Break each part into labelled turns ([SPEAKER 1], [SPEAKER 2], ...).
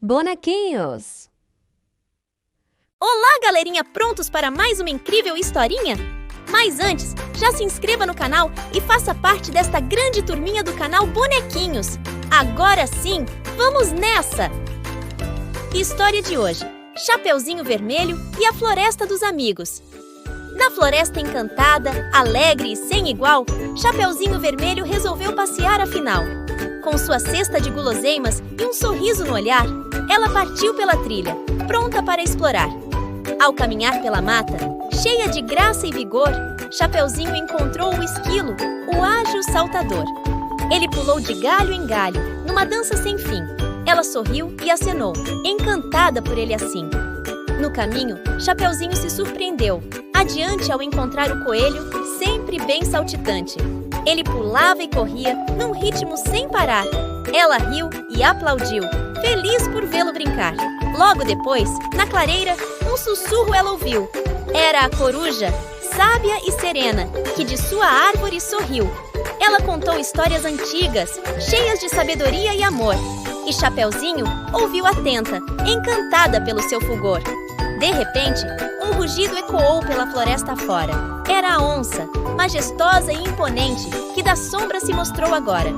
[SPEAKER 1] Bonequinhos!
[SPEAKER 2] Olá, galerinha! Prontos para mais uma incrível historinha? Mas antes, já se inscreva no canal e faça parte desta grande turminha do canal Bonequinhos. Agora sim, vamos nessa! História de hoje: Chapeuzinho Vermelho e a Floresta dos Amigos. Na floresta encantada, alegre e sem igual, Chapeuzinho Vermelho resolveu passear afinal. Com sua cesta de guloseimas e um sorriso no olhar, ela partiu pela trilha, pronta para explorar. Ao caminhar pela mata, cheia de graça e vigor, Chapeuzinho encontrou o esquilo, o ágil saltador. Ele pulou de galho em galho, numa dança sem fim. Ela sorriu e acenou, encantada por ele assim. No caminho, Chapeuzinho se surpreendeu, adiante ao encontrar o coelho, sempre bem saltitante. Ele pulava e corria, num ritmo sem parar. Ela riu e aplaudiu, feliz por vê-lo brincar. Logo depois, na clareira, um sussurro ela ouviu. Era a coruja, sábia e serena, que de sua árvore sorriu. Ela contou histórias antigas, cheias de sabedoria e amor. E Chapeuzinho ouviu atenta, encantada pelo seu fulgor. De repente, um rugido ecoou pela floresta afora. Era a onça, majestosa e imponente, que da sombra se mostrou agora.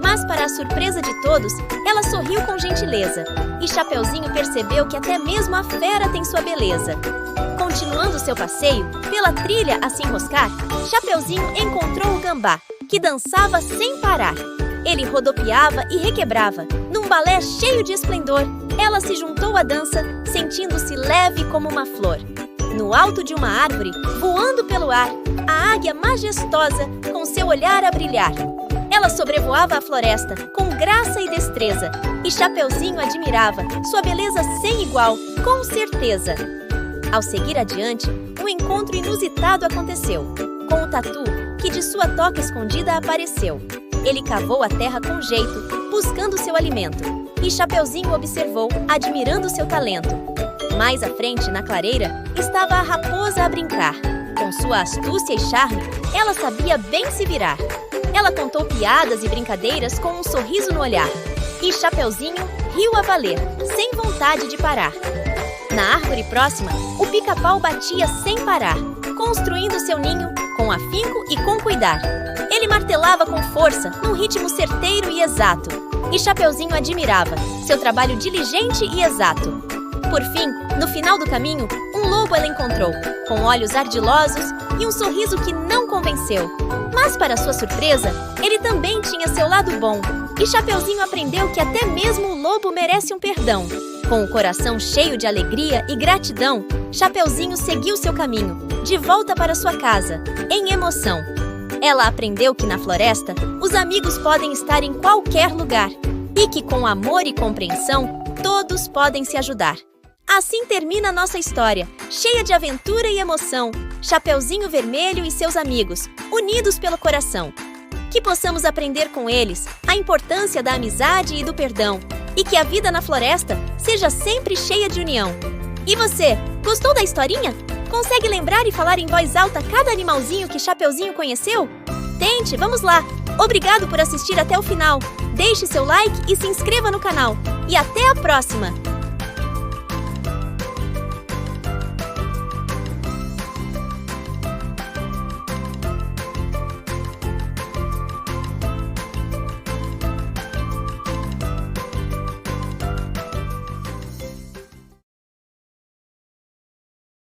[SPEAKER 2] Mas, para a surpresa de todos, ela sorriu com gentileza. E Chapeuzinho percebeu que até mesmo a fera tem sua beleza. Continuando seu passeio, pela trilha a se enroscar, Chapeuzinho encontrou o gambá, que dançava sem parar. Ele rodopiava e requebrava, num balé cheio de esplendor. Ela se juntou à dança, sentindo-se leve como uma flor. No alto de uma árvore, voando pelo ar, a águia majestosa, com seu olhar a brilhar. Ela sobrevoava a floresta, com graça e destreza, e Chapeuzinho admirava sua beleza sem igual, com certeza. Ao seguir adiante, um encontro inusitado aconteceu, com o tatu, que de sua toca escondida apareceu. Ele cavou a terra com jeito, buscando seu alimento, e Chapeuzinho observou, admirando seu talento. Mais à frente, na clareira, estava a raposa a brincar. Com sua astúcia e charme, ela sabia bem se virar. Ela contou piadas e brincadeiras com um sorriso no olhar. E Chapeuzinho riu a valer, sem vontade de parar. Na árvore próxima, o pica-pau batia sem parar, construindo seu ninho com afinco e com cuidar. Ele martelava com força, num ritmo certeiro e exato. E Chapeuzinho admirava seu trabalho diligente e exato. Por fim, no final do caminho, um lobo ela encontrou, com olhos ardilosos e um sorriso que não convenceu. Mas, para sua surpresa, ele também tinha seu lado bom. E Chapeuzinho aprendeu que até mesmo o lobo merece um perdão. Com o coração cheio de alegria e gratidão, Chapeuzinho seguiu seu caminho, de volta para sua casa, em emoção. Ela aprendeu que na floresta, os amigos podem estar em qualquer lugar e que com amor e compreensão, todos podem se ajudar. Assim termina a nossa história, cheia de aventura e emoção. Chapeuzinho Vermelho e seus amigos, unidos pelo coração. Que possamos aprender com eles a importância da amizade e do perdão, e que a vida na floresta seja sempre cheia de união. E você, gostou da historinha? Consegue lembrar e falar em voz alta cada animalzinho que Chapeuzinho conheceu? Tente, vamos lá! Obrigado por assistir até o final. Deixe seu like e se inscreva no canal. E até a próxima!